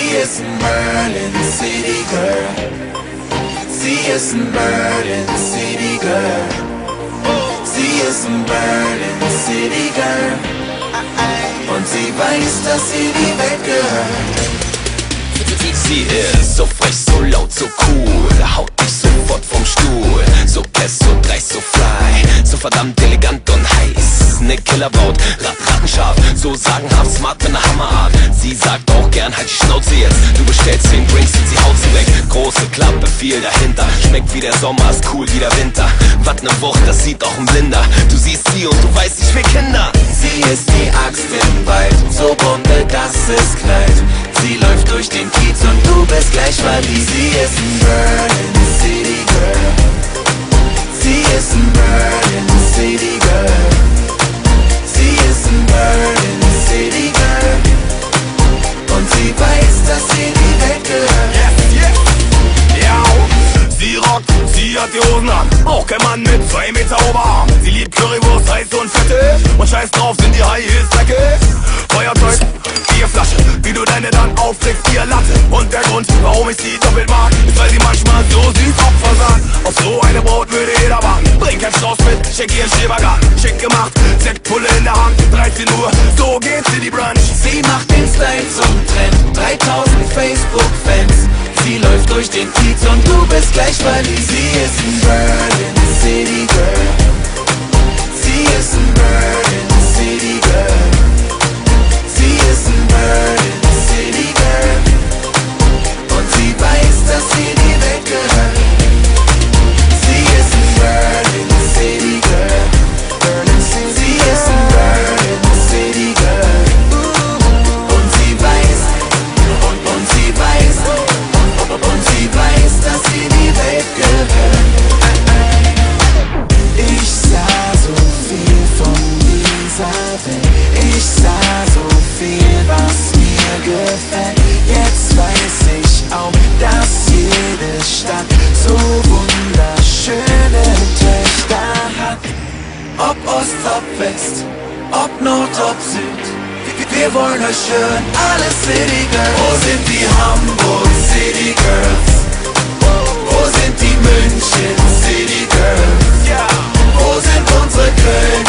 Sie ist ein Berlin City Girl. Sie ist ein Berlin City Girl. Sie ist ein Berlin City Girl. Und sie weiß, dass sie die Welt gehört. Sie ist so frech, so laut, so cool, haut dich sofort vom Stuhl. So best, so dreist, so fly, so verdammt elegant und heiß. Ne Killerbraut, rattenscharf, so sagenhaft smart mit ne Hammerart. Sie sagt auch gern, halt die Schnauze jetzt. Du bestellst 10 Drinks und sie haut sie weg. Große Klappe, viel dahinter, schmeckt wie der Sommer, ist cool wie der Winter. Wat ne Wucht, das sieht auch ein Blinder. Du siehst sie und du weißt, ich will Kinder. Sie ist die Axt im Wald, so Bombe, dass es knallt. Sie läuft durch den Kiez und du bist gleich verliebt. Sie ist ein Berlin City Girl. Sie ist ein Berlin City Girl. Sie ist ein Berlin City Girl. Und sie weiß, dass sie die Welt gehört. Ja, sie rockt, sie hat die Hosen an. Auch kein Mann mit 2 Meter Oberarm. Sie liebt Currywurst, heiß und fettig. Und scheiß drauf, sind die High Heels dreckig. Feuerzeug, Bierflasche, wie du deine dann aufträgst, ihr Latte. Und der Grund, warum ich sie doppelt mag, ist, weil sie manchmal so süß Opfer sagt. Auf so eine Brot würde jeder warten. Bring kein Strauß mit, check ihren Schrebergarten. Schick gemacht, Sektpulle in der Hand. 13 Uhr, so geht's in die Brunch. Sie macht den Style zum Trend, 3000 Facebook-Fans. Sie läuft durch den Kiez und du bist gleich verliebt. Sie ist ein Berlin City Girl. Sie ist ein Berlin City Girl. Sie ist ein Berlin City Girl. Und sie weiß, dass sie die Welt gehört. Sie ist ein Berlin City Girl. Sie ist ein Berlin City Girl. Und sie weiß, und sie weiß, und sie weiß, dass sie die Welt gehört. Ich sah so viel von dieser Welt. Ich sah so viel, was mir gefällt. Jetzt weiß ich auch, dass jede Stadt so wunderschöne Töchter hat. Ob Ost, ob West, ob Nord, ob Süd. Wir wollen euch hören, alle City Girls. Wo sind die Hamburg City Girls? Wo sind die München City Girls? Wo sind unsere Köln